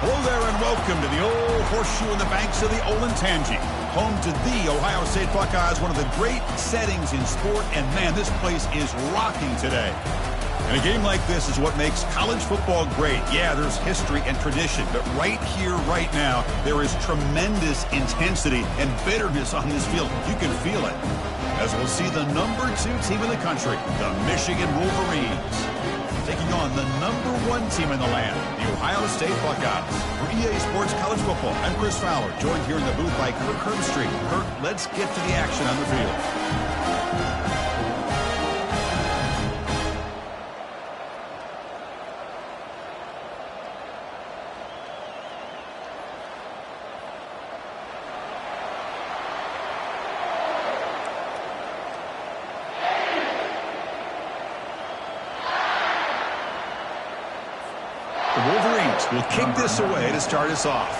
Hello there and welcome to the old horseshoe in the banks of the Ncaa, home to the Ohio State Buckeyes, one of the great settings in sport, and man, this place is rocking today. And a game like this is what makes college football great. Yeah, there's history and tradition, but right here, right now, there is tremendous intensity and bitterness on this field. You can feel it. As we'll see the number 2 team in the country, the Michigan Wolverines, taking on the number 1 team in the land, the Ohio State Buckeyes. For EA Sports College Football, I'm Chris Fowler, joined here in the booth by Kirk Herbstreit. Kirk, let's get to the action on the field. The Wolverines will kick this away to start us off.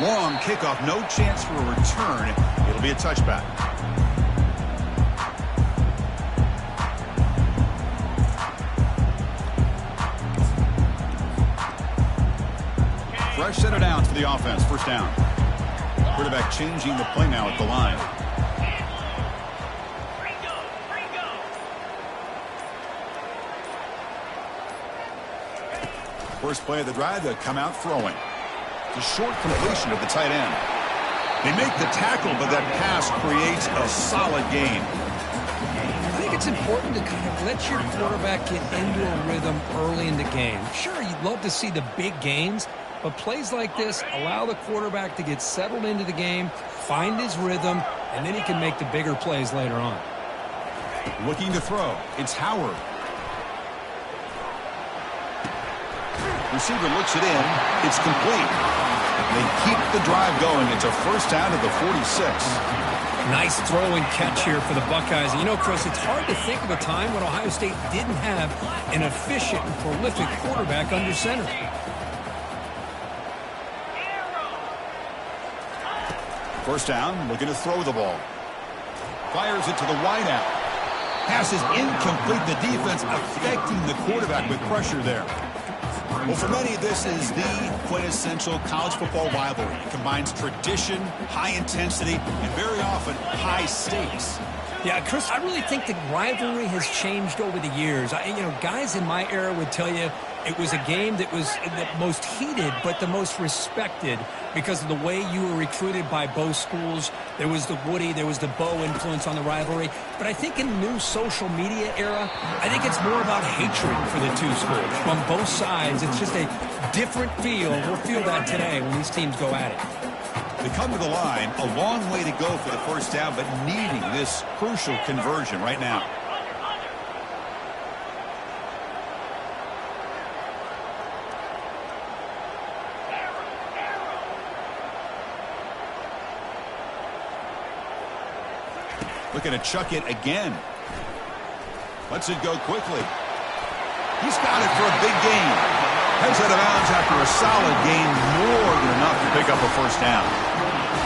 Long kickoff, no chance for a return. It'll be a touchback. Fresh center down for the offense. First down. Quarterback changing the play now at the line. First play of the drive, they'll come out throwing. The short completion of the tight end. They make the tackle, but that pass creates a solid gain. I think it's important to kind of let your quarterback get into a rhythm early in the game. Sure, you'd love to see the big gains, but plays like this allow the quarterback to get settled into the game, find his rhythm, and then he can make the bigger plays later on. Looking to throw. It's Howard. Receiver looks it in. It's complete. They keep the drive going. It's a first down at the 46. Nice throw and catch here for the Buckeyes. And you know, Chris, it's hard to think of a time when Ohio State didn't have an efficient and prolific quarterback under center. First down, looking to throw the ball. Fires it to the wideout. Pass is incomplete. The defense affecting the quarterback with pressure there. Well, for many, this is the quintessential college football rivalry. It combines tradition, high intensity, and very often high stakes. Yeah, Chris, I really think the rivalry has changed over the years. Guys in my era would tell you it was a game that was the most heated but the most respected because of the way you were recruited by both schools. There was the Woody, there was the Bo influence on the rivalry. But I think in the new social media era, I think it's more about hatred for the two schools. From both sides, it's just a different feel. We'll feel that today when these teams go at it. They come to the line, a long way to go for the first down, but needing this crucial conversion right now. Looking to chuck it again. Lets it go quickly. He's got it for a big gain. Heads out of bounds after a solid gain, more than enough to pick up a first down.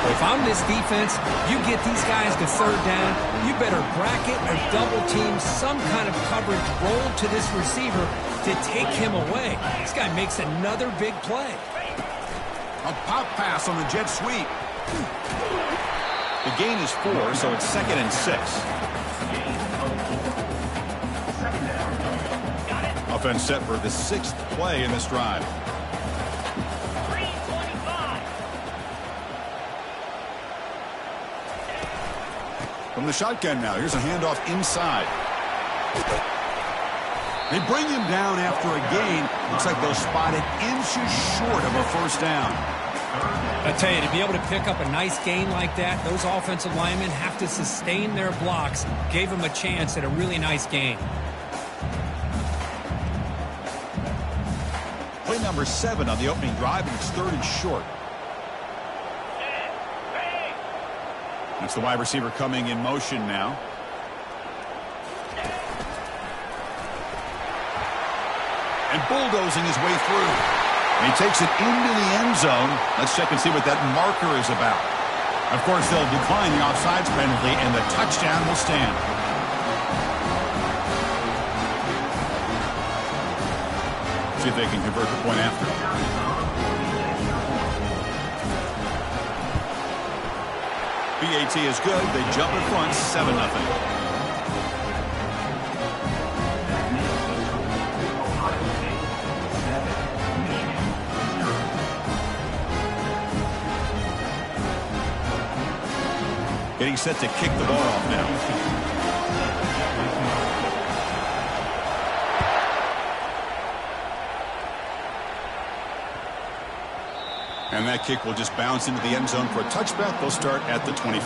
If I'm this defense, you get these guys to third down, you better bracket or double team some kind of coverage roll to this receiver to take him away. This guy makes another big play. A pop pass on the jet sweep. The gain is 4, so it's 2nd and 6. Offense set for the 6th play in this drive. From the shotgun now, here's a handoff inside. They bring him down after a gain. Looks like they'll spot it inches short of a first down. I tell you, to be able to pick up a nice gain like that, those offensive linemen have to sustain their blocks. Gave him a chance at a really nice gain. Play number 7 on the opening drive, and it's 3rd and short. That's the wide receiver coming in motion now. And bulldozing his way through. He takes it into the end zone. Let's check and see what that marker is about. Of course, they'll decline the offsides penalty, and the touchdown will stand. See if they can convert the point after. BAT is good. They jump in front, 7-0. Getting set to kick the ball off now. And that kick will just bounce into the end zone for a touchback. They'll start at the 25.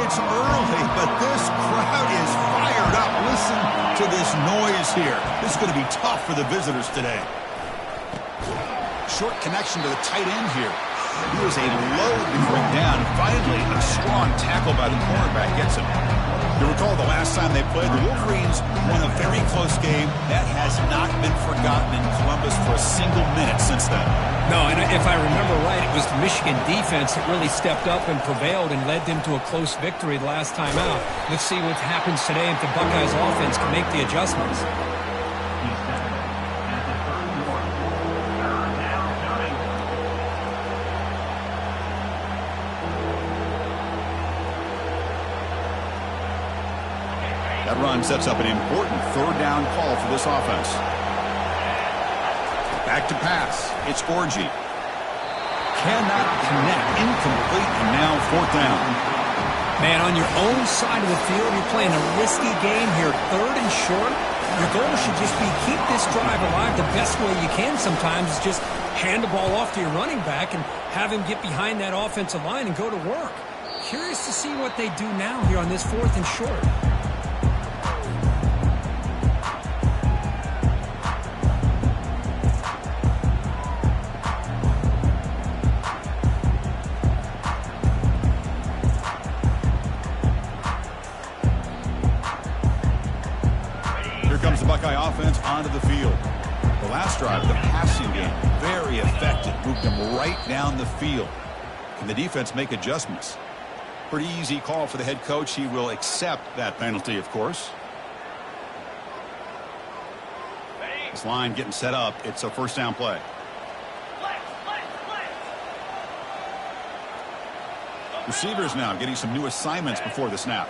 It's early, but this crowd is fired up. Listen to this noise here. This is going to be tough for the visitors today. Short connection to the tight end here. He was a load to bring down. Finally, a strong tackle by the cornerback gets him. You recall the last time they played, the Wolverines won a very close game. That has not been forgotten in Columbus for a single minute since then. No, and if I remember right, it was the Michigan defense that really stepped up and prevailed and led them to a close victory the last time out. Let's see what happens today if the Buckeyes offense can make the adjustments. That run sets up an important third down call for this offense. Back to pass. It's Orji. Cannot connect. Incomplete, and now fourth down. Man, on your own side of the field, you're playing a risky game here. Third and short. Your goal should just be keep this drive alive the best way you can sometimes is just hand the ball off to your running back and have him get behind that offensive line and go to work. Curious to see what they do now here on this fourth and short. Comes the Buckeye offense onto the field. The last drive, the passing game, very effective. Moved them right down the field. Can the defense make adjustments? Pretty easy call for the head coach. He will accept that penalty, of course. This line getting set up. It's a first down play. Receivers now getting some new assignments before the snap.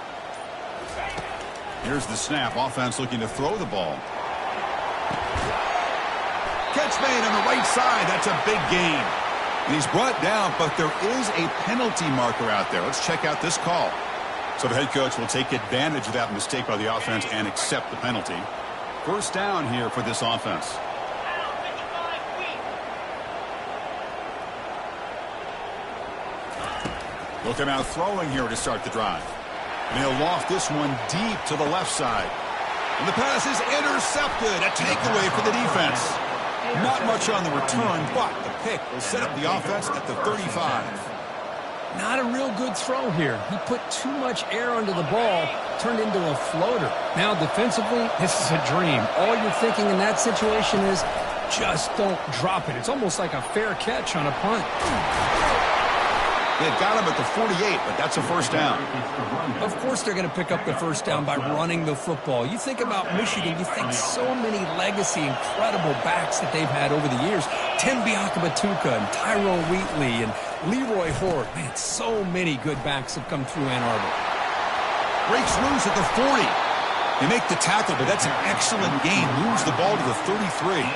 Here's the snap. Offense looking to throw the ball. Catch made on the right side. That's a big gain. And he's brought down, but there is a penalty marker out there. Let's check out this call. So the head coach will take advantage of that mistake by the offense and accept the penalty. First down here for this offense. Looking out throwing here to start the drive. And he'll loft this one deep to the left side. And the pass is intercepted. A takeaway for the defense. Not much on the return, but the pick will set up the offense at the 35. Not a real good throw here. He put too much air under the ball, turned into a floater. Now defensively, this is a dream. All you're thinking in that situation is just don't drop it. It's almost like a fair catch on a punt. They had got him at the 48, but that's a first down. Of course they're going to pick up the first down by running the football. You think about Michigan, you think so many legacy, incredible backs that they've had over the years. Tim Biakabatuka and Tyrone Wheatley and Leroy Hort. Man, so many good backs have come through Ann Arbor. Breaks loose at the 40. They make the tackle, but that's an excellent gain. Moves the ball to the 33.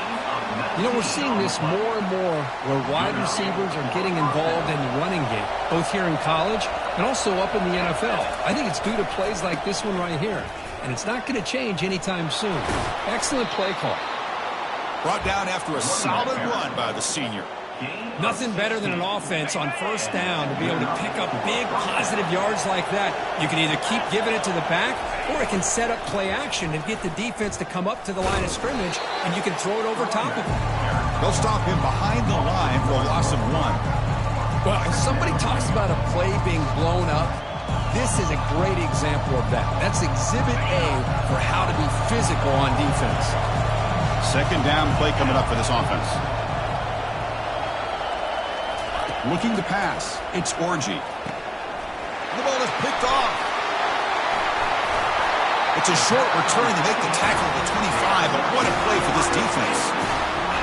You know, we're seeing this more and more where wide receivers are getting involved in the running game, both here in college and also up in the NFL. I think it's due to plays like this one right here, and it's not going to change anytime soon. Excellent play call. Brought down after a solid run by the senior. Nothing better than an offense on first down to be able to pick up big positive yards like that. You can either keep giving it to the back, or it can set up play action and get the defense to come up to the line of scrimmage, and you can throw it over top of him. They'll stop him behind the line for a loss of 1. Well, if somebody talks about a play being blown up, this is a great example of that. That's Exhibit A for how to be physical on defense. Second down play coming up for this offense. Looking to pass. It's Orgy. The ball is picked off. It's a short return to make the tackle at the 25, but what a play for this defense.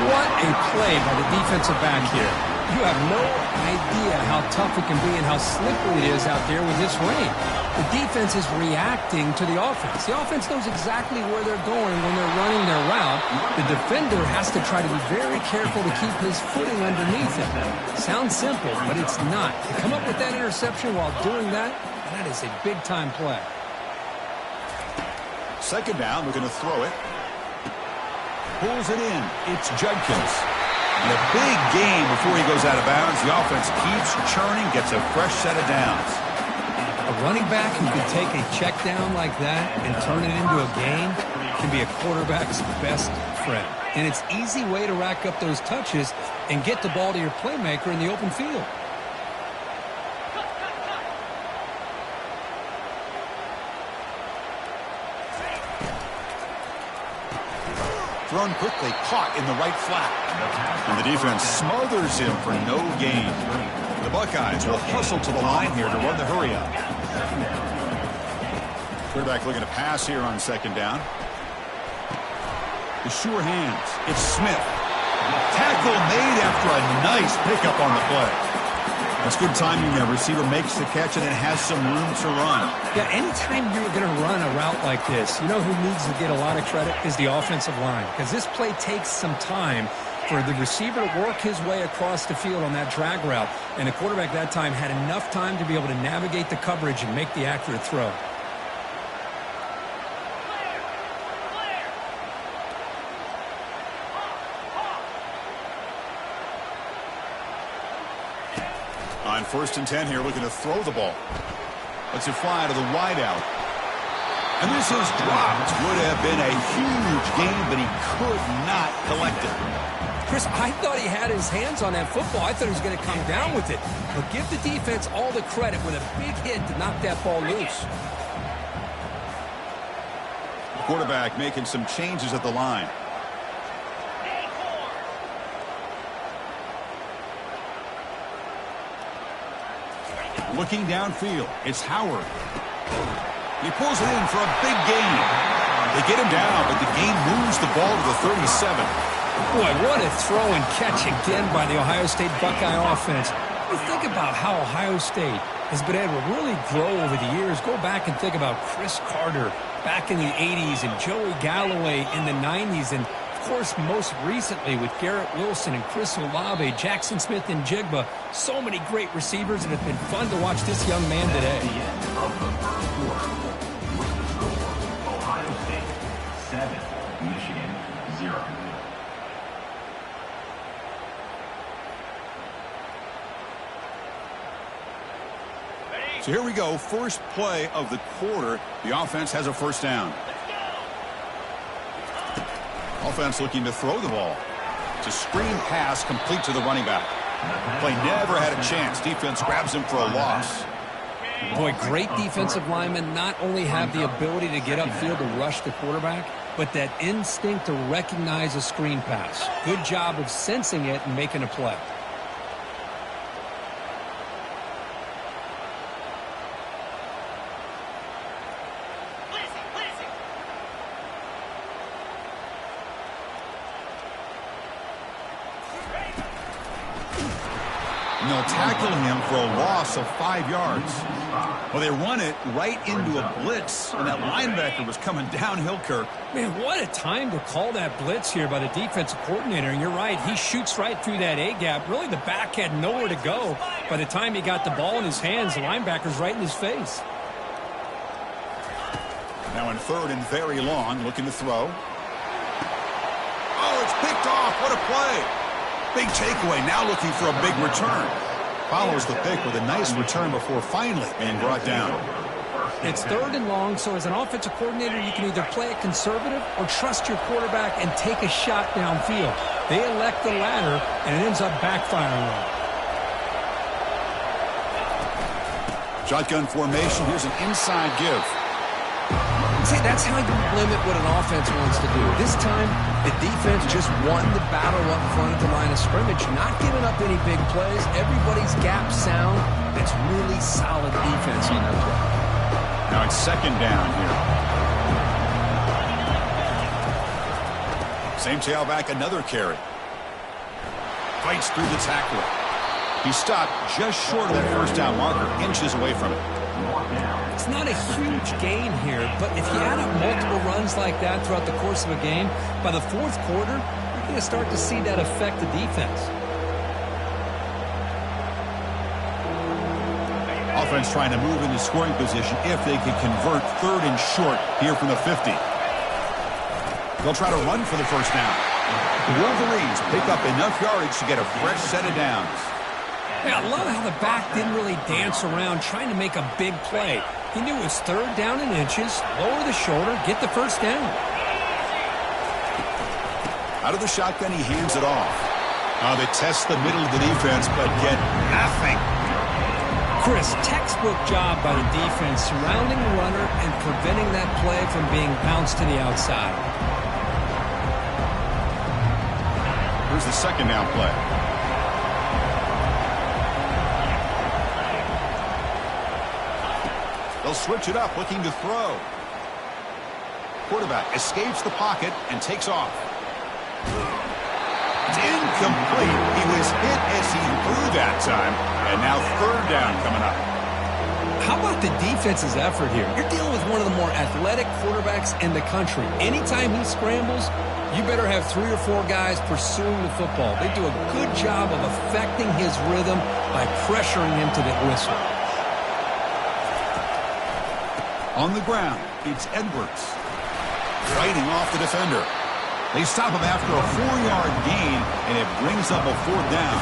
What a play by the defensive back here. You have no idea how tough it can be and how slippery it is out there with this rain. The defense is reacting to the offense. The offense knows exactly where they're going when they're running their route. The defender has to try to be very careful to keep his footing underneath it. Sounds simple, but it's not. To come up with that interception while doing that, that is a big-time play. Second down, we're going to throw it. Pulls it in. It's Judkins. And a big gain before he goes out of bounds. The offense keeps churning, gets a fresh set of downs. A running back who can take a check down like that and turn it into a gain can be a quarterback's best friend. And it's an easy way to rack up those touches and get the ball to your playmaker in the open field. Thrown quickly, caught in the right flat. And the defense smothers him for no gain. The Buckeyes will hustle to the line here to run the hurry up. Quarterback looking to pass here on second down. The sure hands. It's Smith. Tackle made after a nice pickup on the play. That's good timing there. Receiver makes the catch and then has some room to run. Yeah, anytime you're going to run a route like this, you know who needs to get a lot of credit is the offensive line. Because this play takes some time for the receiver to work his way across the field on that drag route. And the quarterback that time had enough time to be able to navigate the coverage and make the accurate throw. On 1st and 10 here, looking to throw the ball. Lets it fly to the wideout. And this is dropped. Would have been a huge gain, but he could not collect it. Chris, I thought he had his hands on that football. I thought he was going to come down with it. But give the defense all the credit with a big hit to knock that ball loose. The quarterback making some changes at the line. Looking downfield, it's Howard. He pulls it in for a big gain. They get him down, but the gain moves the ball to the 37. Boy, what a throw and catch again by the Ohio State Buckeye offense. You think about how Ohio State has been able to really grow over the years. Go back and think about Chris Carter back in the 80s and Joey Galloway in the 90s. And, of course, most recently with Garrett Wilson and Chris Olave, Jackson Smith and Jigba. So many great receivers, and it's been fun to watch this young man today. Ohio State 7, Michigan 0. So here we go. First play of the quarter. The offense has a first down. Offense looking to throw the ball. It's a screen pass complete to the running back. Play never had a chance. Defense grabs him for a loss. Boy, great defensive linemen not only have the ability to get upfield to rush the quarterback, but that instinct to recognize a screen pass. Good job of sensing it and making a play. And they'll tackle him for a loss of 5 yards. Well, they run it right into a blitz, and that linebacker was coming downhill, Kirk. Man, what a time to call that blitz here by the defensive coordinator. And you're right, he shoots right through that A-gap. Really, the back had nowhere to go. By the time he got the ball in his hands, the linebacker's right in his face. Now in 3rd and very long, looking to throw. Oh, it's picked off. What a play. Big takeaway, now looking for a big return. Follows the pick with a nice return before finally being brought down. It's 3rd and long, so as an offensive coordinator, you can either play it conservative or trust your quarterback and take a shot downfield. They elect the latter, and it ends up backfiring on them. Shotgun formation. Here's an inside give. See, that's how you limit what an offense wants to do. This time, the defense just won the battle up front at the line of scrimmage, not giving up any big plays. Everybody's gap sound. It's really solid defense on that play. Now it's second down here. Same tailback, another carry. Fights through the tackler. He stopped just short of that first down marker, inches away from it. It's not a huge gain here, but if you add up multiple runs like that throughout the course of a game, by the fourth quarter, you're going to start to see that affect the defense. Offense trying to move into scoring position if they can convert third and short here from the 50. They'll try to run for the first down. The Wolverines pick up enough yardage to get a fresh set of downs. Yeah, I love how the back didn't really dance around trying to make a big play. He knew it was third down in inches, lower the shoulder, get the first down. Out of the shotgun, he hands it off. They test the middle of the defense, but get nothing. Chris, textbook job by the defense surrounding the runner and preventing that play from being bounced to the outside. Here's the second down play. They'll switch it up, looking to throw. Quarterback escapes the pocket and takes off. It's incomplete. He was hit as he threw that time, and now third down coming up. How about the defense's effort here? You're dealing with one of the more athletic quarterbacks in the country. Anytime he scrambles, you better have 3 or 4 guys pursuing the football. They do a good job of affecting his rhythm by pressuring him to the whistle. On the ground, it's Edwards. Fighting off the defender. They stop him after a 4-yard gain, and it brings up a fourth down.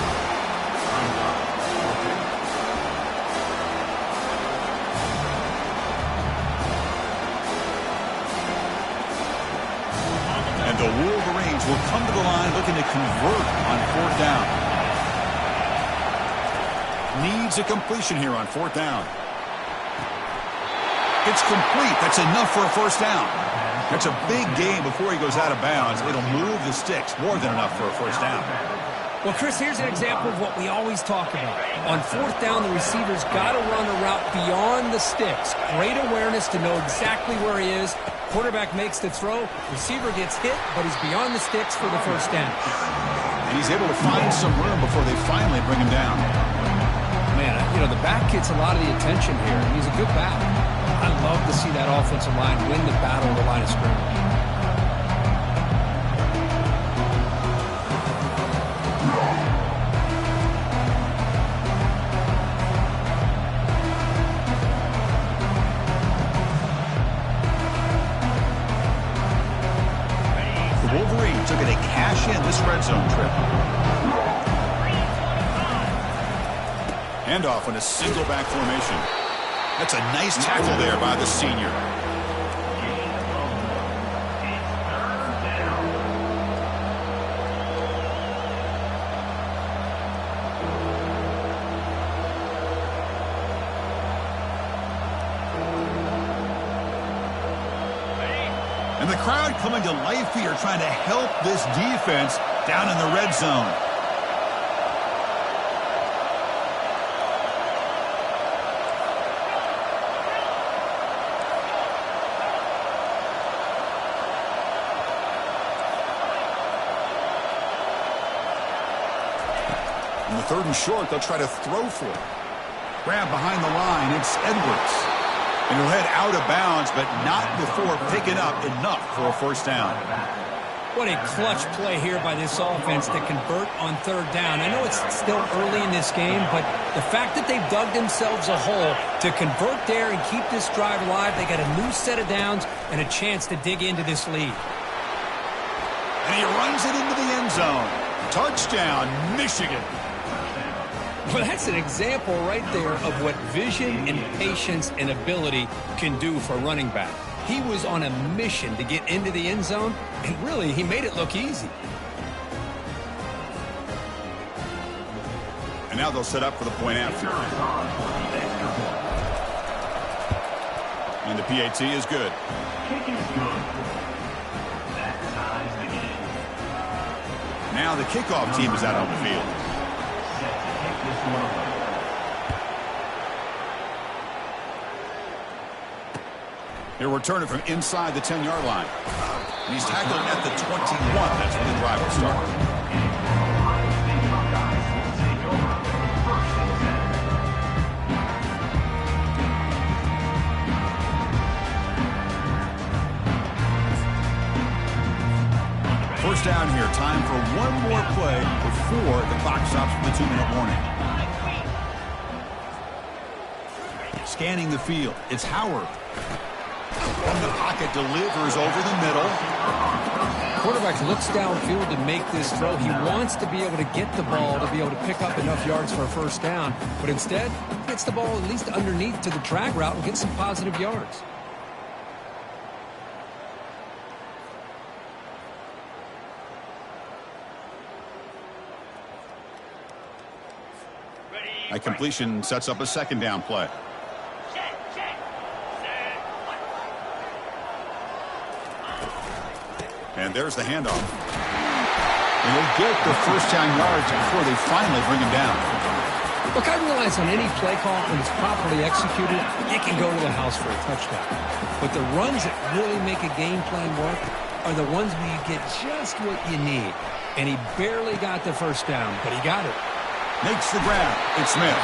And the Wolverines will come to the line looking to convert on fourth down. Needs a completion here on fourth down. It's complete. That's enough for a first down. That's a big gain before he goes out of bounds. It'll move the sticks. More than enough for a first down. Well, Chris, here's an example of what we always talk about. On fourth down, the receiver's got to run a route beyond the sticks. Great awareness to know exactly where he is. Quarterback makes the throw. Receiver gets hit, but he's beyond the sticks for the first down. And he's able to find some room before they finally bring him down. Man, the back gets a lot of the attention here. He's a good back. I love to see that offensive line win the battle of the line of scrimmage. The Wolverines are going to cash in this red zone trip. Handoff in a single back formation. That's a nice tackle there by the senior. And the crowd coming to life here, trying to help this defense down in the red zone. On the third and short, they'll try to throw for it. Grab behind the line, it's Edwards. And he'll head out of bounds, but not before picking up enough for a first down. What a clutch play here by this offense to convert on third down. I know it's still early in this game, but the fact that they've dug themselves a hole to convert there and keep this drive alive, they got a new set of downs and a chance to dig into this lead. And he runs it into the end zone. Touchdown, Michigan. Well, that's an example right there of what vision and patience and ability can do for a running back. He was on a mission to get into the end zone, and really, he made it look easy. And now they'll set up for the point after. And the PAT is good. Kick is good. That ties the game. Now the kickoff team is out on the field. Set to kick this one away. He'll return it from inside the 10-yard line. And he's tackled at the 21. That's where the drive will start. First down here. Time for one more play before the clock stops for the 2-minute warning. Scanning the field. It's Howard. From the pocket, delivers over the middle. Quarterback looks downfield to make this throw. He wants to be able to get the ball to be able to pick up enough yards for a first down. But instead, gets the ball at least underneath to the drag route and gets some positive yards. A completion sets up a second down play. And there's the handoff. And he'll get the first down yards before they finally bring him down. Look, I realize on any play call, when it's properly executed, it can go to the house for a touchdown. But the runs that really make a game plan work are the ones where you get just what you need. And he barely got the first down, but he got it. Makes the grab. It's Smith.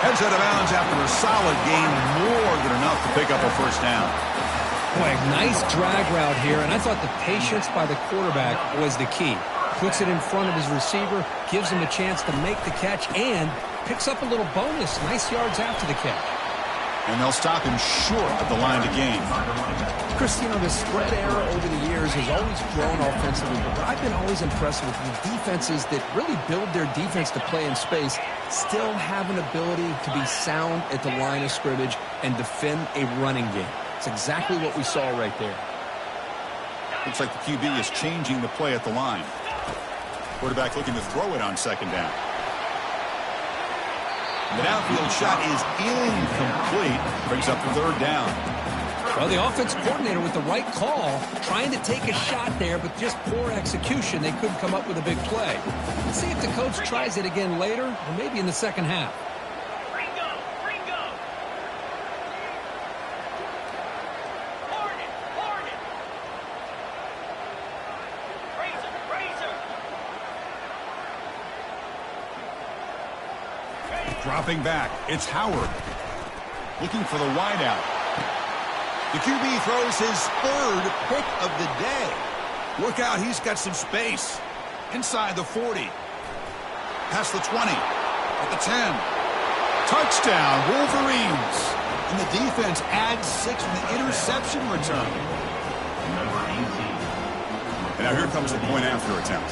Heads out of bounds after a solid gain, more than enough to pick up a first down. Boy, nice drag route here, and I thought the patience by the quarterback was the key. Puts it in front of his receiver, gives him a chance to make the catch, and picks up a little bonus. Nice yards after the catch. And they'll stop him short of the line to gain. Chris, you know, the spread era over the years has always grown offensively, but what I've been always impressed with defenses that really build their defense to play in space still have an ability to be sound at the line of scrimmage and defend a running game. It's exactly what we saw right there. Looks like the QB is changing the play at the line. Quarterback looking to throw it on second down. The downfield shot is incomplete. Brings up the third down. Well, the offense coordinator with the right call, trying to take a shot there, but just poor execution. They couldn't come up with a big play. Let's see if the coach tries it again later, or maybe in the second half. Dropping back, it's Howard. Looking for the wideout. The QB throws his third pick of the day. Look out, he's got some space. Inside the 40. Past the 20. At the 10. Touchdown, Wolverines. And the defense adds 6 from the interception return. Number 18. And now here comes the point after attempt.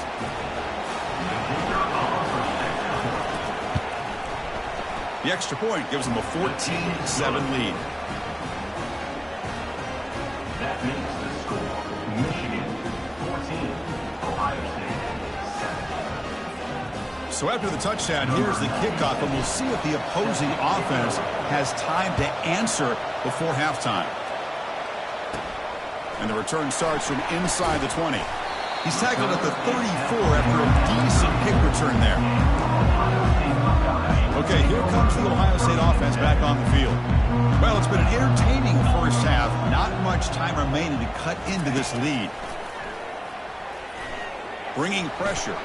The extra point gives them a 14-7 lead. That makes the score Michigan 14, Ohio State 7. So after the touchdown, here's the kickoff, and we'll see if the opposing offense has time to answer before halftime. And the return starts from inside the 20. He's tackled at the 34 after a decent kick return there. Okay, here comes the Ohio State offense back on the field. Well, it's been an entertaining first half. Not much time remaining to cut into this lead. Bringing pressure.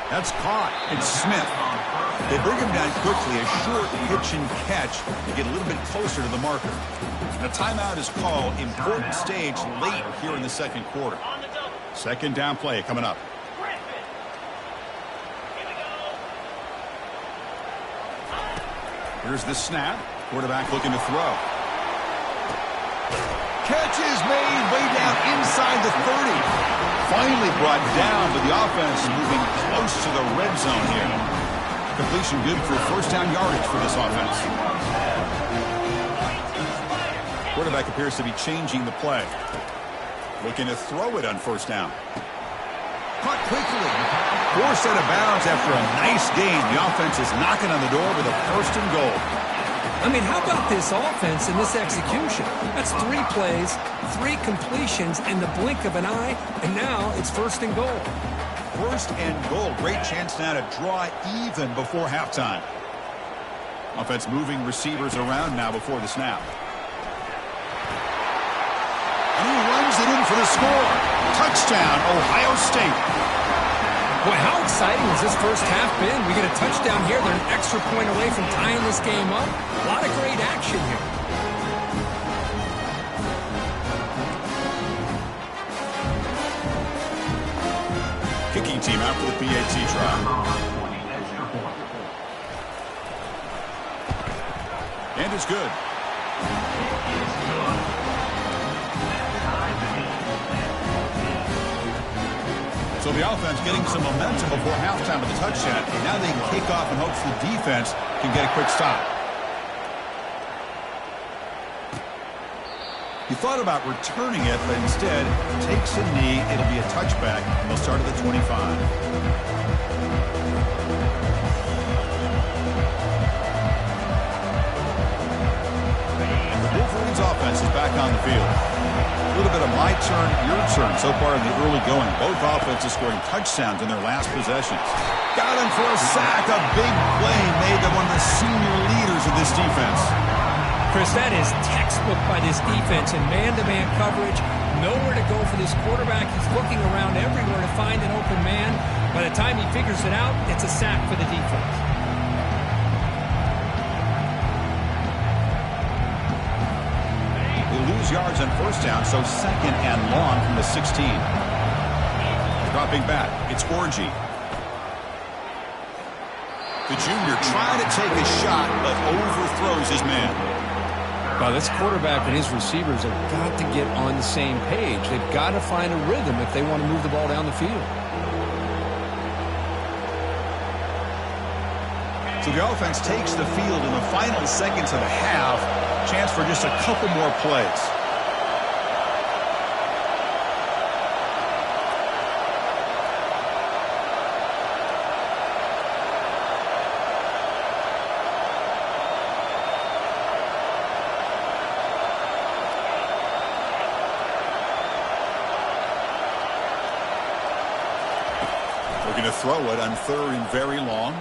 That's caught. It's Smith. They bring him down quickly, a short pitch and catch to get a little bit closer to the marker. And a timeout is called. Important stage late here in the second quarter. Second down play coming up. Here's the snap. Quarterback looking to throw. Catch is made way down inside the 30. Finally brought down, but the offense moving close to the red zone here. Completion good for first down yardage for this offense. Quarterback appears to be changing the play. Looking to throw it on first down. Caught quickly. Forced out of bounds after a nice game. The offense is knocking on the door with a first and goal. I mean, how about this offense and this execution? That's 3 plays, 3 completions in the blink of an eye, and now it's 1st and goal. 1st and goal. Great chance now to draw even before halftime. Offense moving receivers around now before the snap. And he runs it in for the score. Touchdown, Ohio State. Boy, how exciting has this first half been? We get a touchdown here. They're an extra point away from tying this game up. A lot of great action here. Kicking team after the PAT try. And it's good. So the offense getting some momentum before halftime with the touchdown. Now they can kick off and hopes the defense can get a quick stop. He thought about returning it, but instead takes a knee. It'll be a touchback, and they'll start at the 25. The Wolverines offense is back on the field. A little bit of my turn, your turn so far in the early going. Both offenses scoring touchdowns in their last possessions. Got him for a sack. A big play made by one of the senior leaders of this defense. Chris, that is textbook by this defense in man-to-man coverage. Nowhere to go for this quarterback. He's looking around everywhere to find an open man. By the time he figures it out, it's a sack for the defense. Lose yards on 1st down, so 2nd and long from the 16. Dropping back, it's Orji. The junior trying to take a shot, but overthrows his man. Well, this quarterback and his receivers have got to get on the same page. They've got to find a rhythm if they want to move the ball down the field. So the offense takes the field in the final seconds of the half. Chance for just a couple more plays. Looking to throw it on 3rd and very long.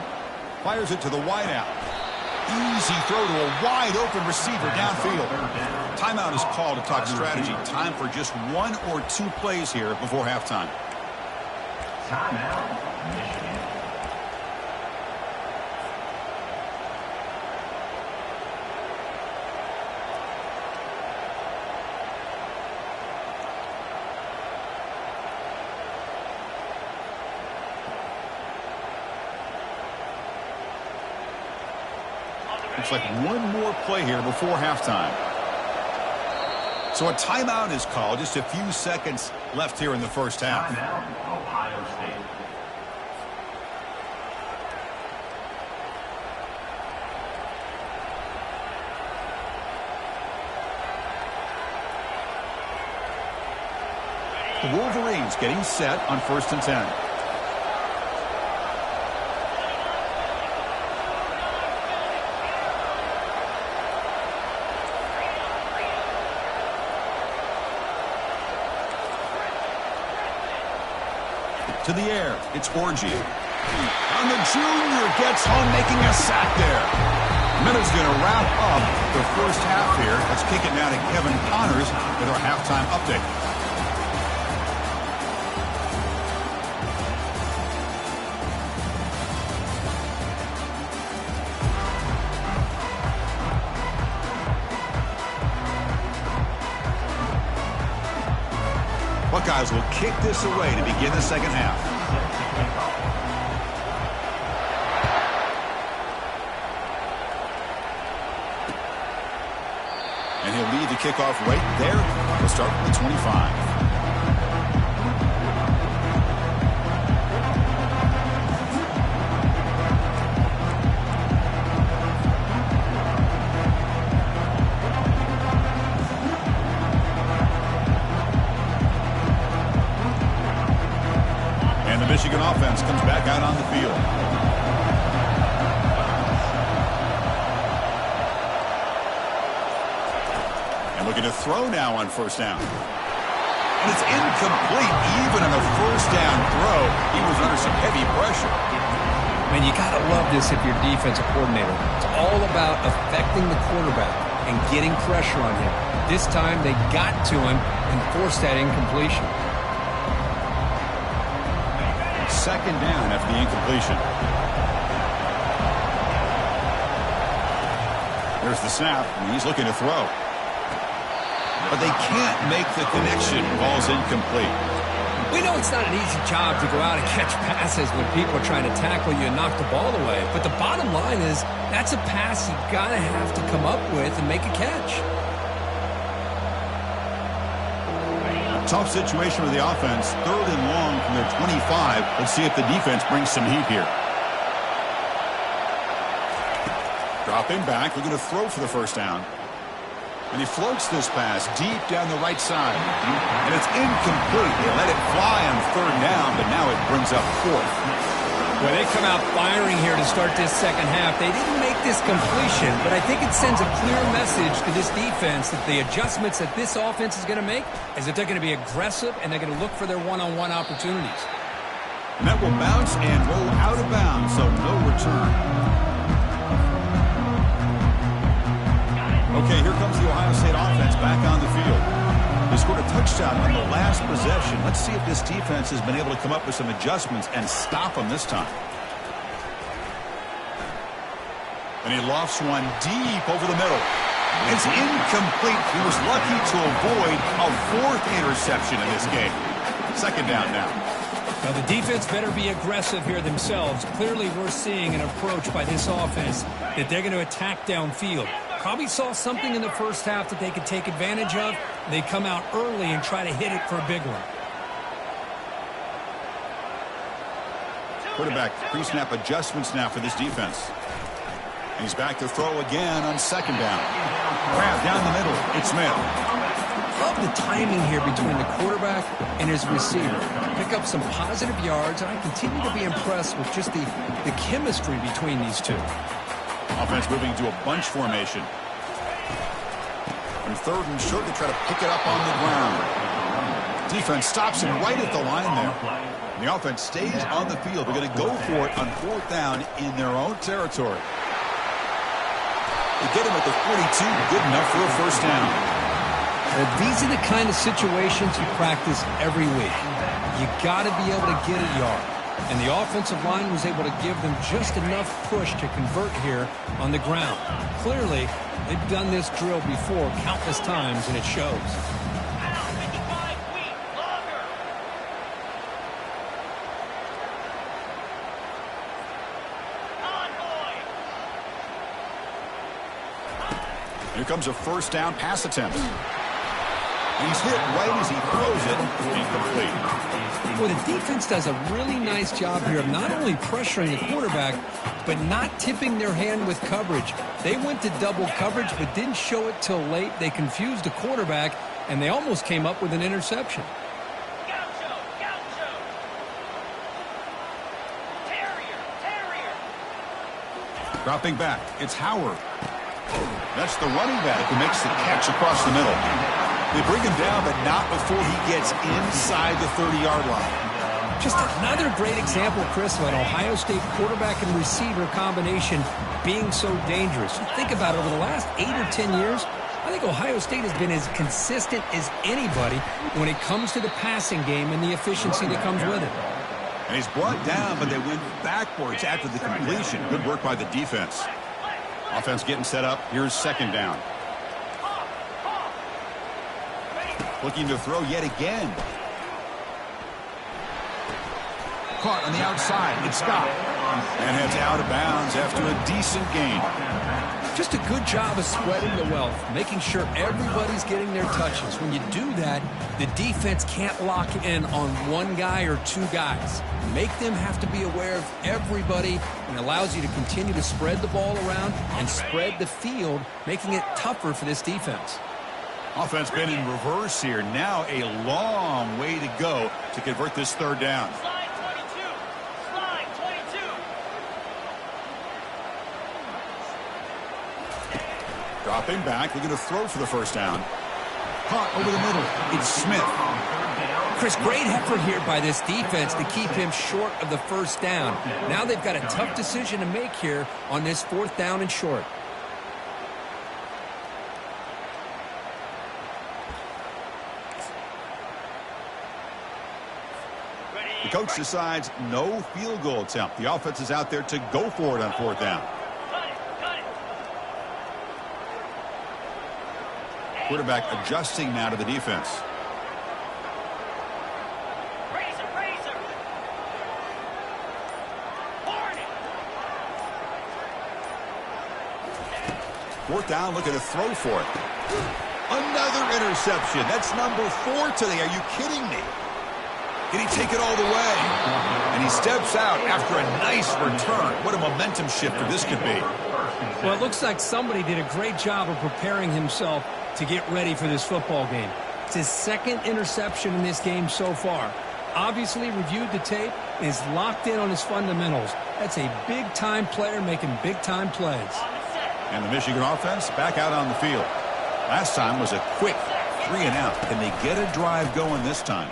Fires it to the wideout. Easy throw to a wide-open receiver downfield. Timeout is called to talk strategy. Time for just 1 or 2 plays here before halftime. Timeout, Michigan. Looks like 1 more play here before halftime. So a timeout is called. Just a few seconds left here in the first half. Timeout, Ohio State. The Wolverines getting set on 1st and 10. To the air, it's Orji. And the junior gets home, making a sack there. Minute's going to wrap up the first half here. Let's kick it now to Kevin Connors with our halftime update. Buckeyes will kick this away to begin the second half. And he'll lead the kickoff right there. We'll start with the 25. Michigan offense comes back out on the field. throw now on first down. And it's incomplete. Even on the first down throw, he was under some heavy pressure. Man, you got to love this if you're defensive coordinator. It's all about affecting the quarterback and getting pressure on him. This time they got to him and forced that incompletion. Second down after the incompletion. There's the snap, and he's looking to throw. But they can't make the connection. Ball's incomplete. We know it's not an easy job to go out and catch passes when people are trying to tackle you and knock the ball away. But the bottom line is that's a pass you got to have to come up with and make a catch. Tough situation with the offense. 3rd and long from their 25. Let's see if the defense brings some heat here. Dropping back, looking to throw for the first down. And he floats this pass deep down the right side. And it's incomplete. They let it fly on 3rd down, but now it brings up 4th. Well, they come out firing here to start this second half. They didn't make this completion, but I think it sends a clear message to this defense that the adjustments that this offense is going to make is that they're going to be aggressive and they're going to look for their one-on-one opportunities. And that will bounce and roll out of bounds, so no return. Okay, here comes the Ohio State offense back on the field. They scored a touchdown on the last possession. Let's see if this defense has been able to come up with some adjustments and stop them this time. And he lofts one deep over the middle. It's incomplete. He was lucky to avoid a 4th interception in this game. Second down now. Now, the defense better be aggressive here themselves. Clearly, we're seeing an approach by this offense that they're going to attack downfield. Probably saw something in the first half that they could take advantage of. They come out early and try to hit it for a big one. Quarterback pre-snap adjustments now for this defense. And he's back to throw again on second down. Grab down the middle. It's Smith. Love the timing here between the quarterback and his receiver. Pick up some positive yards, and I continue to be impressed with just the chemistry between these two. Offense moving to a bunch formation. And 3rd and short, they try to pick it up on the ground. Defense stops him right at the line there. And the offense stays on the field. They're going to go for it on 4th down in their own territory. They get him at the 42, good enough for a first down. Well, these are the kind of situations you practice every week. You got to be able to get a yard. And the offensive line was able to give them just enough push to convert here on the ground. Clearly, they've done this drill before countless times, and it shows. Here comes a first down pass attempt. He's hit right as he throws it. Incomplete. Well, the defense does a really nice job here of not only pressuring the quarterback, but not tipping their hand with coverage. They went to double coverage, but didn't show it till late. They confused the quarterback, and they almost came up with an interception. Dropping back, it's Howard. That's the running back who makes the catch across the middle. They bring him down, but not before he gets inside the 30-yard line. Just another great example, Chris, of an Ohio State quarterback and receiver combination being so dangerous. You think about it, over the last 8 or 10 years, I think Ohio State has been as consistent as anybody when it comes to the passing game and the efficiency that comes with it. And he's brought down, but they went backwards after the completion. Good work by the defense. Offense getting set up. Here's second down. Looking to throw yet again. Caught on the outside. It's Ncaa. And heads out of bounds after a decent gain. Just a good job of spreading the wealth, making sure everybody's getting their touches. When you do that, the defense can't lock in on one guy or two guys. Make them have to be aware of everybody, and allows you to continue to spread the ball around and spread the field, making it tougher for this defense. Offense been in reverse here. Now a long way to go to convert this third down. Dropping back, looking to throw for the first down. Caught over the middle. It's Smith. Chris, great effort here by this defense to keep him short of the first down. Now they've got a tough decision to make here on this 4th down and short. The coach decides no field goal attempt. The offense is out there to go for it on 4th down. Quarterback adjusting now to the defense. Fourth down, looking to throw for it. Another interception. That's number 4 today. Are you kidding me? Did he take it all the way? And he steps out after a nice return. What a momentum shifter this could be. Well, it looks like somebody did a great job of preparing himself to get ready for this football game. It's his 2nd interception in this game so far. Obviously reviewed the tape, is locked in on his fundamentals. That's a big-time player making big-time plays. And the Michigan offense back out on the field. Last time was a quick 3 and out. Can they get a drive going this time?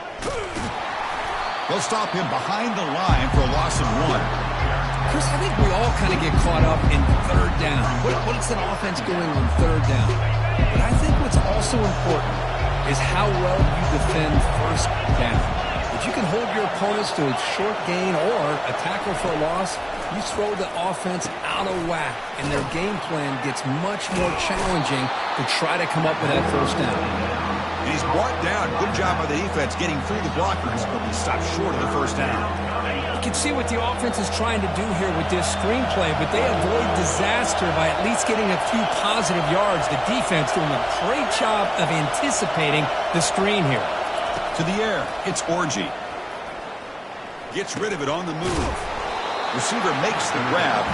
They'll stop him behind the line for a loss of 1. Chris, I think we all kind of get caught up in 3rd down. What is an offense doing on 3rd down? But I think what's also important is how well you defend 1st down. If you can hold your opponents to a short gain or a tackle for a loss, you throw the offense out of whack, and their game plan gets much more challenging to try to come up with that 1st down. And he's brought down. Good job by the defense getting through the blockers, but he stopped short of the 1st down. You can see what the offense is trying to do here with this screenplay, but they avoid disaster by at least getting a few positive yards. The defense doing a great job of anticipating the screen here. To the air, it's Orgy. Gets rid of it on the move. Receiver makes the grab.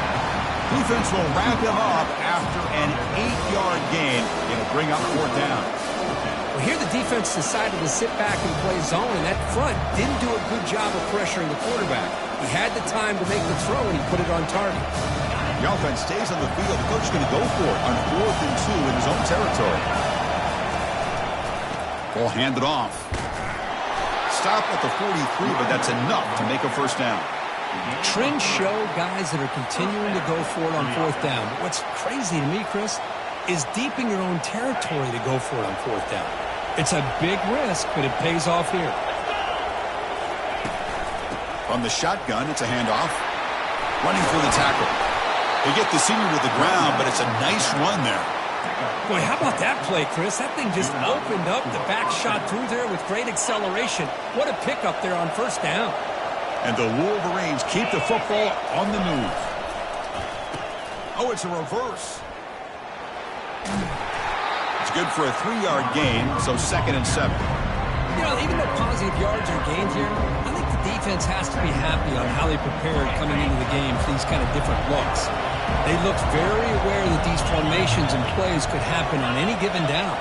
Defense will wrap him up after an 8-yard gain. It'll bring up 4th down. Well, here the defense decided to sit back and play zone, and that front didn't do a good job of pressuring the quarterback. He had the time to make the throw, and he put it on target. The offense stays on the field. The coach is going to go for it on 4th and 2 in his own territory. Ball handed off. Stop at the 43, but that's enough to make a 1st down. Trends show guys that are continuing to go for it on 4th down. But what's crazy to me, Chris, is deep in your own territory to go for it on 4th down. It's a big risk, but it pays off here. From the shotgun, it's a handoff. Running for the tackle. They get the senior to the ground, but it's a nice run there. Boy, how about that play, Chris? That thing just opened up. The back shot through there with great acceleration. What a pickup there on 1st down. And the Wolverines keep the football on the move. Oh, it's a reverse. It's good for a 3-yard gain, so 2nd and 7. You know, even though positive yards are gained here, I think the defense has to be happy on how they prepared coming into the game for these kind of different looks. They looked very aware that these formations and plays could happen on any given down.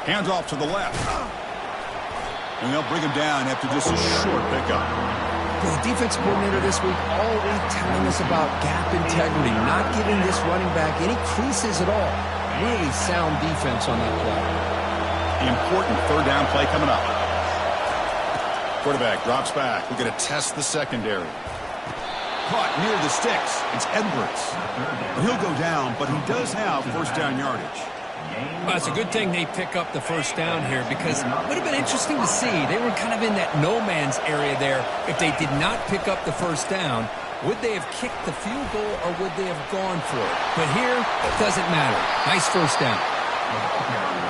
Hands off to the left. And they'll bring him down after just a short pickup. The defense coordinator this week already telling us about gap integrity, not giving this running back any creases at all. Really sound defense on that play. Important 3rd down play coming up. Quarterback drops back. We're going to test the secondary. Caught near the sticks. It's Edwards. He'll go down, but he does have 1st down yardage. Well, it's a good thing they pick up the 1st down here, because it would have been interesting to see. They were kind of in that no-man's area there. If they did not pick up the 1st down, would they have kicked the field goal or would they have gone for it? But here, it doesn't matter. Nice 1st down.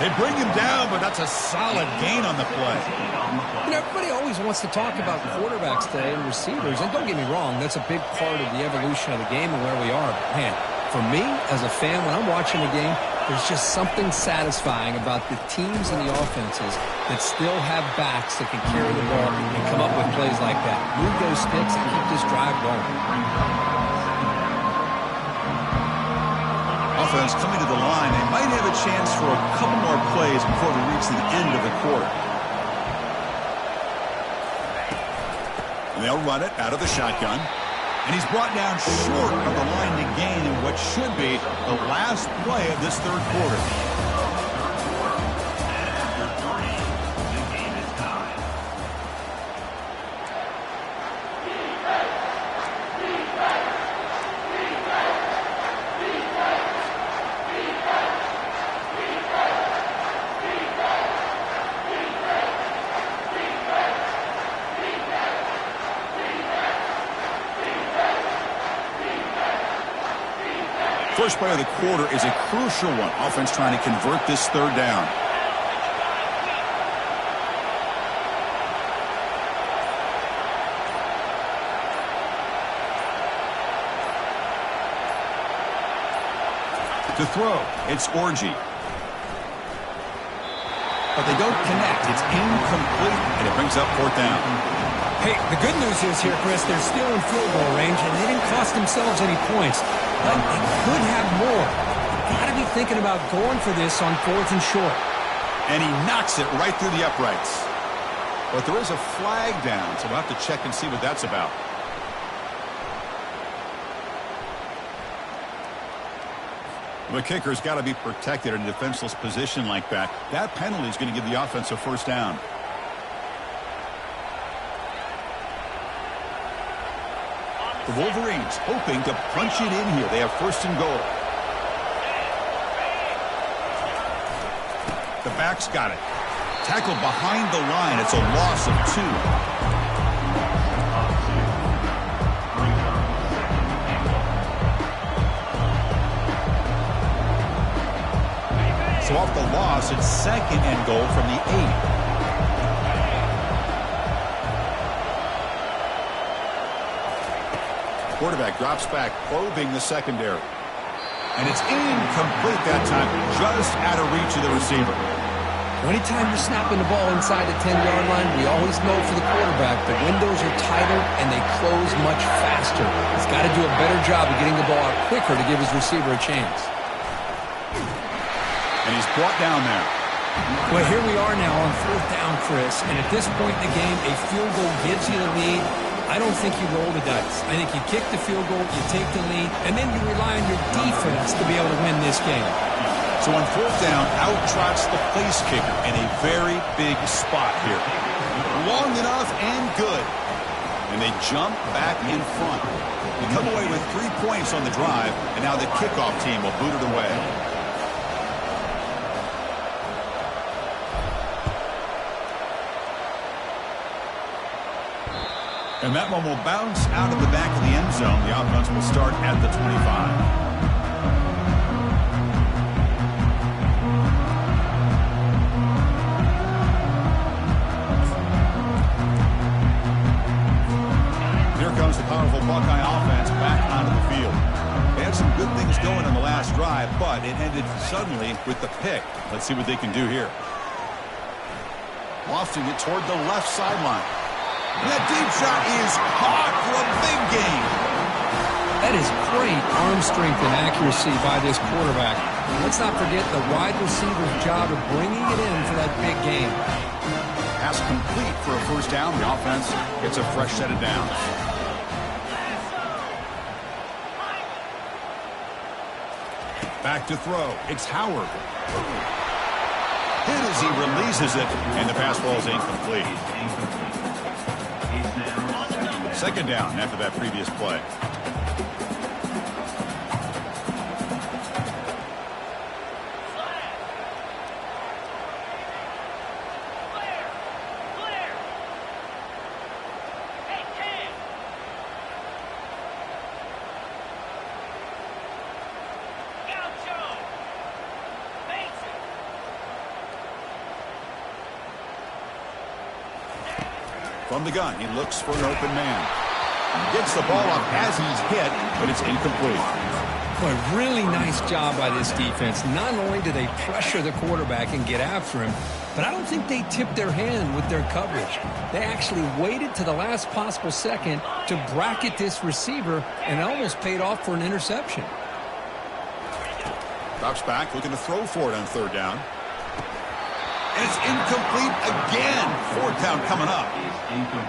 They bring him down, but that's a solid gain on the play. You know, everybody always wants to talk about quarterbacks today and receivers, and don't get me wrong, that's a big part of the evolution of the game and where we are. But man, for me, as a fan, when I'm watching a game, there's just something satisfying about the teams and the offenses that still have backs that can carry the ball and come up with plays like that. Move those sticks and keep this drive going. Offense coming to the line. They might have a chance for a couple more plays before we reach the end of the quarter. And they'll run it out of the shotgun. And he's brought down short of the line to gain in what should be the last play of this third quarter. First play of the quarter is a crucial one. Offense trying to convert this third down. To throw, it's Orgy. But they don't connect. It's incomplete, and it brings up fourth down. Hey, the good news is here, Chris, they're still in field goal range, and they didn't cost themselves any points. But they could have more. Got to be thinking about going for this on 4th and short. And he knocks it right through the uprights. But there is a flag down, so we'll have to check and see what that's about. The kicker's got to be protected in a defenseless position like that. That penalty is going to give the offense a first down. The Wolverines hoping to punch it in here. They have first and goal. The back's got it. Tackled behind the line. It's a loss of 2. So off the loss, it's second and goal from the 8. Quarterback drops back, probing the secondary. And it's incomplete that time, just out of reach of the receiver. Anytime you're snapping the ball inside the 10-yard line, we always know for the quarterback the windows are tighter and they close much faster. He's got to do a better job of getting the ball out quicker to give his receiver a chance. And he's brought down there. Well, here we are now on 4th down, Chris. And at this point in the game, a field goal gives you the lead. I don't think you roll the dice. I think you kick the field goal, you take the lead, and then you rely on your defense to be able to win this game. So on 4th down, out trots the place kicker in a very big spot here. Long enough and good. And they jump back in front. They come away with 3 points on the drive, and now the kickoff team will boot it away. And that one will bounce out of the back of the end zone. The offense will start at the 25. Comes the powerful Buckeye offense back onto the field. They had some good things going in the last drive, but it ended suddenly with the pick. Let's see what they can do here. Lofting it toward the left sideline. And that deep shot is caught for a big gain. That is great arm strength and accuracy by this quarterback. Let's not forget the wide receiver's job of bringing it in for that big gain. Pass complete for a first down. The offense gets a fresh set of downs. Back to throw. It's Howard. Hit as he releases it, and the pass ball is incomplete. Second down after that previous play. From the gun, he looks for an open man. Gets the ball up as he's hit, but it's incomplete. Boy, really nice job by this defense. Not only do they pressure the quarterback and get after him, but I don't think they tipped their hand with their coverage. They actually waited to the last possible second to bracket this receiver, and it almost paid off for an interception. Drops back, looking to throw for it on third down. And it's incomplete again. Fourth down coming up.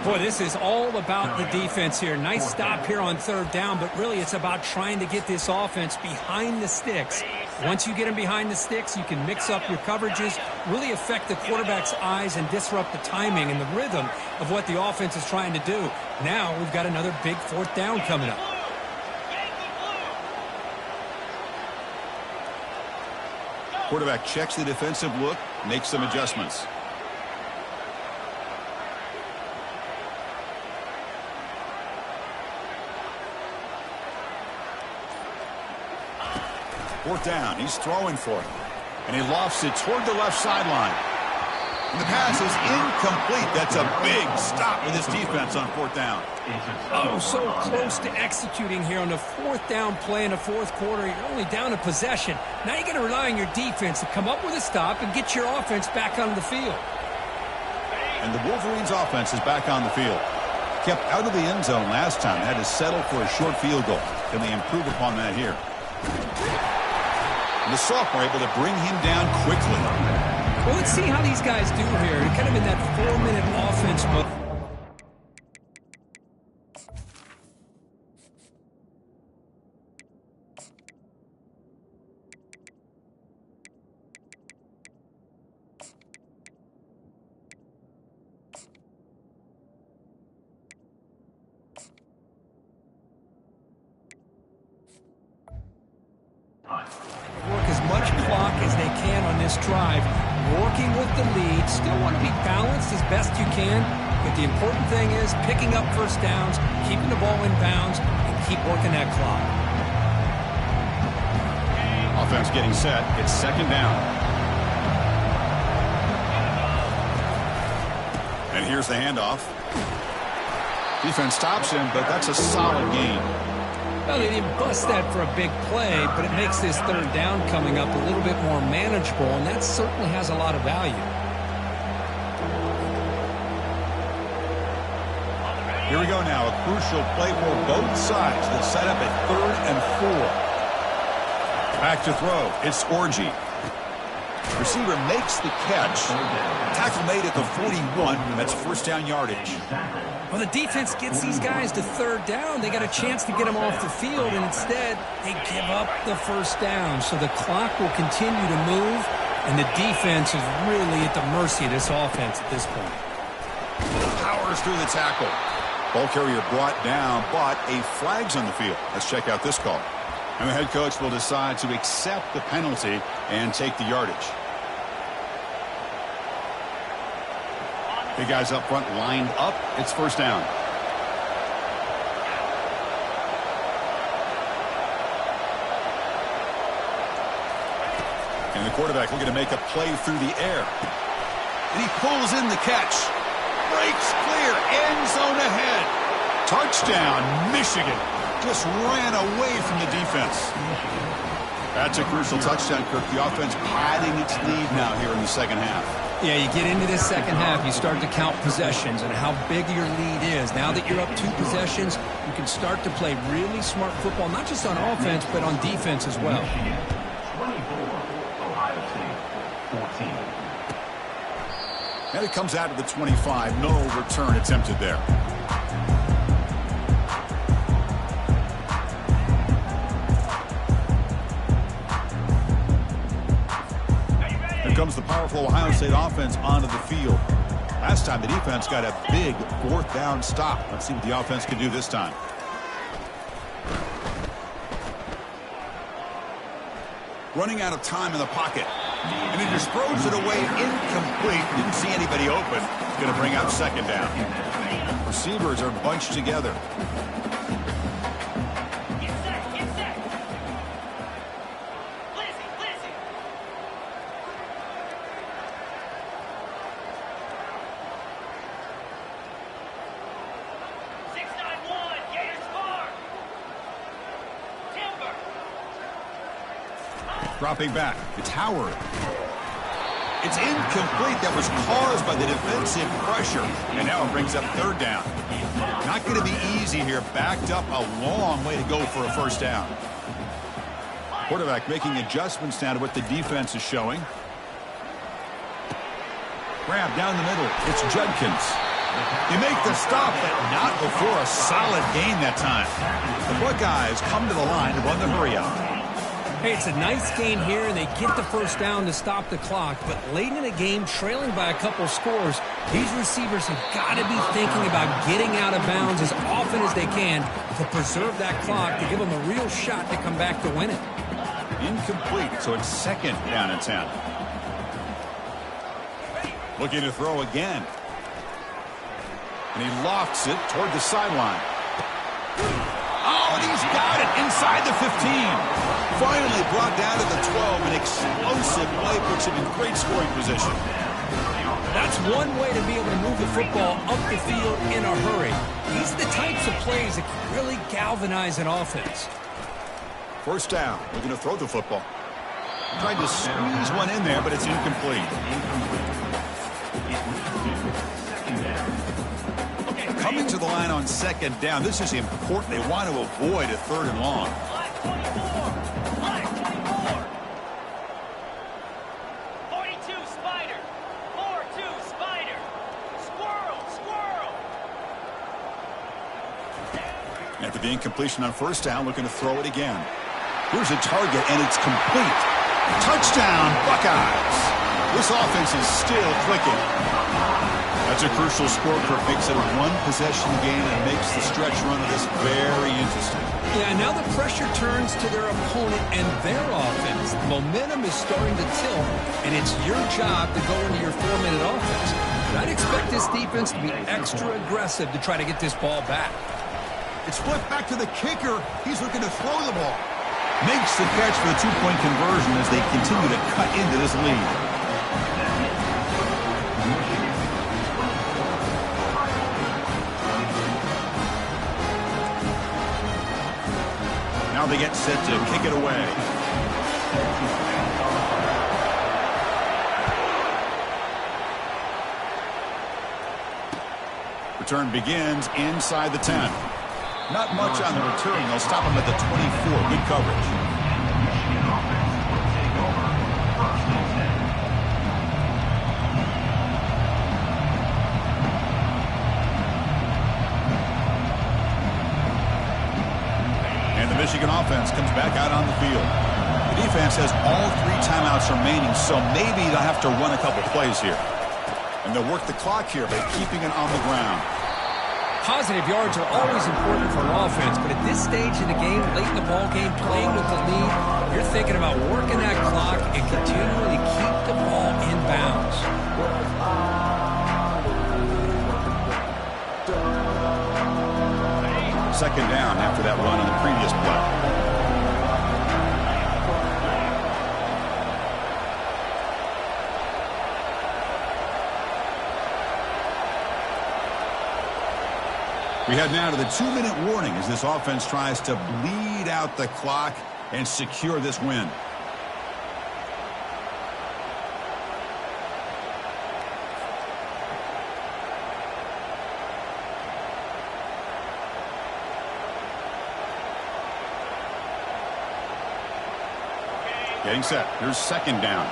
Boy, this is all about the defense here. Nice stop here on third down, but really it's about trying to get this offense behind the sticks. Once you get them behind the sticks, you can mix up your coverages, really affect the quarterback's eyes and disrupt the timing and the rhythm of what the offense is trying to do. Now we've got another big fourth down coming up. Quarterback checks the defensive look, makes some adjustments. Fourth down, he's throwing for it. And he lofts it toward the left sideline. And the pass is incomplete. That's a big stop with his defense on fourth down. Oh, so close to executing here on the fourth down play in the fourth quarter. You're only down a possession. Now you're going to rely on your defense to come up with a stop and get your offense back on the field. And the Wolverines' offense is back on the field. Kept out of the end zone last time. Had to settle for a short field goal. Can they improve upon that here? And the sophomore able to bring him down quickly. Well, let's see how these guys do here. They're kind of in that 4-minute offense mode. Work as much clock as they can on this drive. Working with the lead. Still want to be balanced as best you can. But the important thing is picking up first downs, keeping the ball in bounds, and keep working that clock. Offense getting set. It's second down. And here's the handoff. Defense stops him, but that's a solid gain. Well, they didn't bust that for a big play, but it makes this third down coming up a little bit more manageable, and that certainly has a lot of value. Here we go now. A crucial play for both sides. They'll set up at 3rd and 4. Back to throw. It's Orgy. Receiver makes the catch. Tackle made at the 41. That's first down yardage. Well, the defense gets these guys to third down. They got a chance to get them off the field, and instead they give up the first down. So the clock will continue to move, and the defense is really at the mercy of this offense at this point. Powers through the tackle. Ball carrier brought down, but a flag's on the field. Let's check out this call. And the head coach will decide to accept the penalty and take the yardage. Big guys up front lined up. It's first down. And the quarterback looking to make a play through the air. And he pulls in the catch. Breaks clear. End zone ahead. Touchdown, Michigan. Just ran away from the defense. That's a crucial touchdown, Kirk. The offense padding its lead now here in the second half. Yeah, you get into this second half, you start to count possessions and how big your lead is. Now that you're up 2 possessions, you can start to play really smart football, not just on offense, but on defense as well. 24, Ohio State, 14. And it comes out of the 25. No return attempted there. Comes the powerful Ohio State offense onto the field. Last time the defense got a big fourth down stop. Let's see what the offense can do this time. Running out of time in the pocket. And he just throws it away incomplete. Didn't see anybody open. Going to bring out second down. Receivers are bunched together. Dropping back. It's Howard. It's incomplete. That was caused by the defensive pressure. And now it brings up third down. Not going to be easy here. Backed up a long way to go for a first down. Quarterback making adjustments now to what the defense is showing. Grab down the middle. It's Judkins. You make the stop, but not before a solid gain that time. The Buckeyes come to the line to run the hurry out. Hey, it's a nice gain here, and they get the first down to stop the clock. But late in the game, trailing by a couple scores, these receivers have got to be thinking about getting out of bounds as often as they can to preserve that clock, to give them a real shot to come back to win it. Incomplete, so it's second down and 10. Looking to throw again. And he lofts it toward the sideline. Oh, and he's got it inside the 15. Finally brought down to the 12. An explosive play puts him in great scoring position. That's one way to be able to move the football up the field in a hurry. These are the types of plays that can really galvanize an offense. First down. Looking to throw the football. Tried to squeeze one in there, but it's incomplete. Coming to the line on second down. This is important. They want to avoid a third and long. After the incompletion on first down, looking to throw it again. Here's a target, and it's complete. Touchdown, Buckeyes. This offense is still clicking. That's a crucial score curve. Makes it a one-possession game and makes the stretch run of this very interesting. Yeah, now the pressure turns to their opponent and their offense. The momentum is starting to tilt, and it's your job to go into your 4-minute offense. But I'd expect this defense to be extra aggressive to try to get this ball back. It's flipped back to the kicker. He's looking to throw the ball. Makes the catch for the two-point conversion as they continue to cut into this lead. Now they get set to kick it away. Return begins inside the 10. Not much on the return. They'll stop him at the 24. Good coverage. And the Michigan offense comes back out on the field. The defense has all 3 timeouts remaining, so maybe they'll have to run a couple plays here. And they'll work the clock here by keeping it on the ground. Positive yards are always important for an offense, but at this stage in the game, late in the ball game, playing with the lead, you're thinking about working that clock and continuing to keep the ball in bounds. Second down after that run on the previous play. We head now to the 2-minute warning as this offense tries to bleed out the clock and secure this win. Getting set. Here's second down.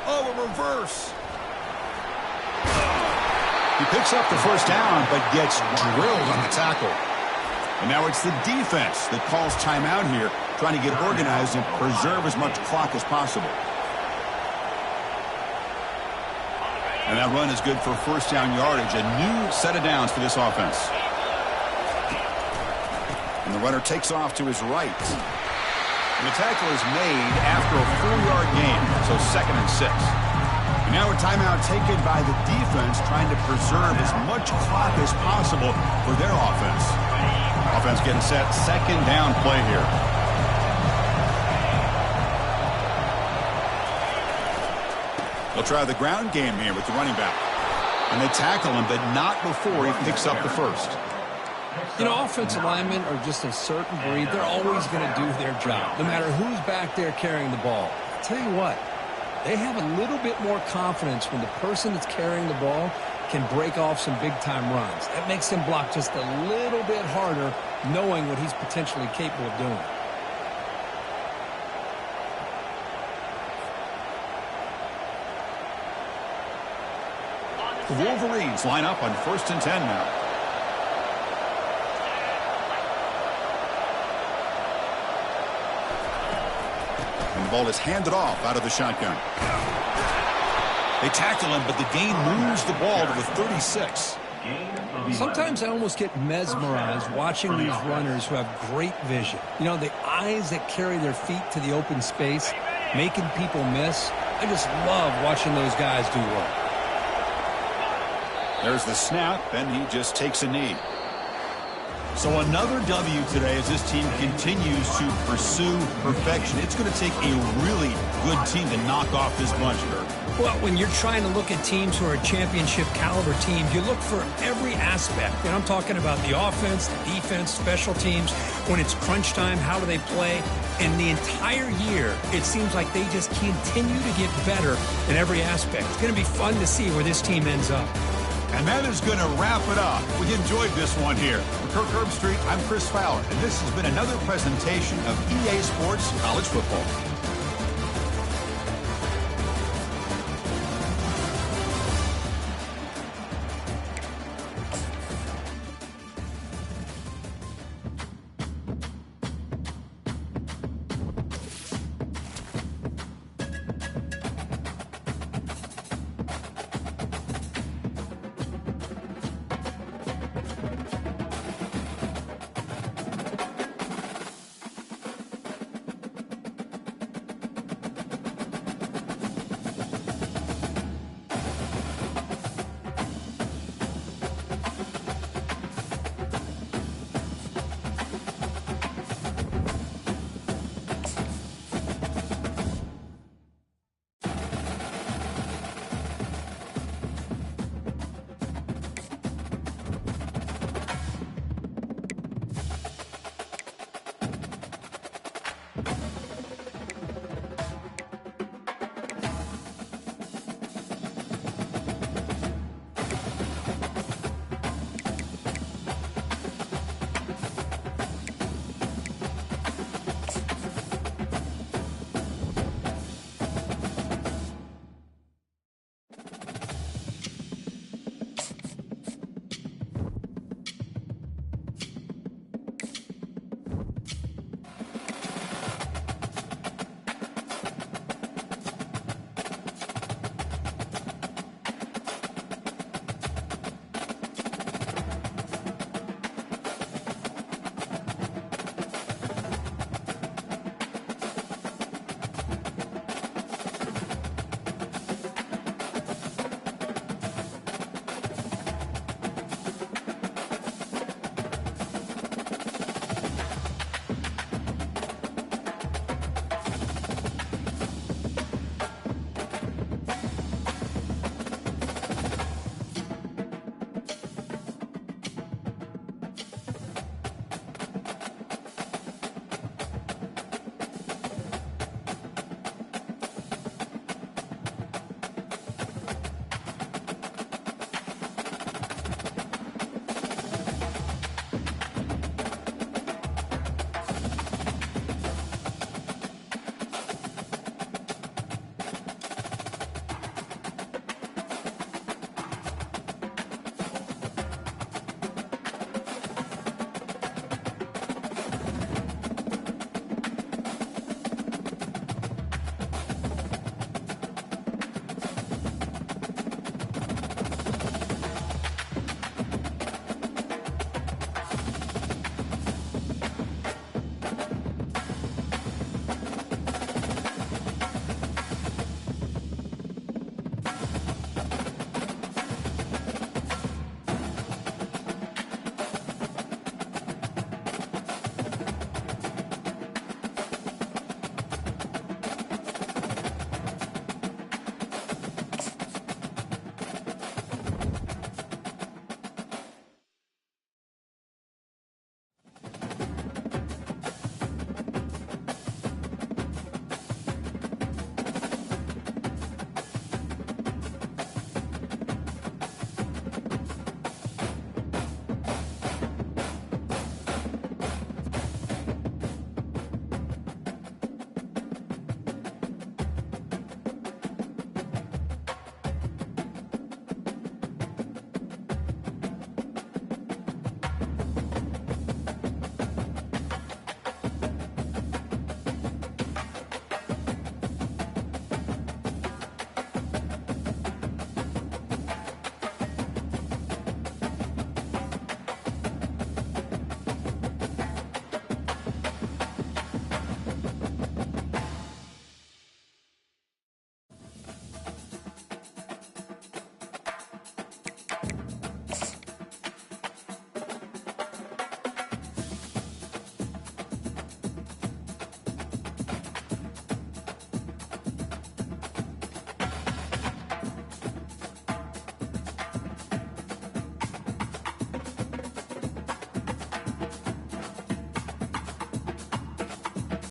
Oh, a reverse. He picks up the first down, but gets drilled on the tackle. And now it's the defense that calls timeout here, trying to get organized and preserve as much clock as possible. And that run is good for first down yardage, a new set of downs for this offense. And the runner takes off to his right. And the tackle is made after a 4-yard gain, so 2nd and 6. And now a timeout taken by the defense, trying to preserve as much clock as possible for their offense. Offense getting set, second down play here. They'll try the ground game here with the running back. And they tackle him, but not before he picks up the first. You know, offensive linemen are just a certain breed. They're always going to do their job, no matter who's back there carrying the ball. I'll tell you what, they have a little bit more confidence when the person that's carrying the ball can break off some big-time runs. That makes him block just a little bit harder, knowing what he's potentially capable of doing. The Wolverines line up on 1st and 10 now. And the ball is handed off out of the shotgun. They tackle him, but the gain moves the ball to the 36. Sometimes I almost get mesmerized watching these runners who have great vision. You know, the eyes that carry their feet to the open space, making people miss. I just love watching those guys do work. There's the snap, and he just takes a knee. So another W today as this team continues to pursue perfection. It's going to take a really good team to knock off this bunch here. Well, when you're trying to look at teams who are championship caliber teams, you look for every aspect. And I'm talking about the offense, the defense, special teams. When it's crunch time, how do they play? And the entire year, it seems like they just continue to get better in every aspect. It's going to be fun to see where this team ends up. And that is going to wrap it up. We enjoyed this one here. For Kirk Herbstreit, I'm Chris Fowler, and this has been another presentation of EA Sports College Football.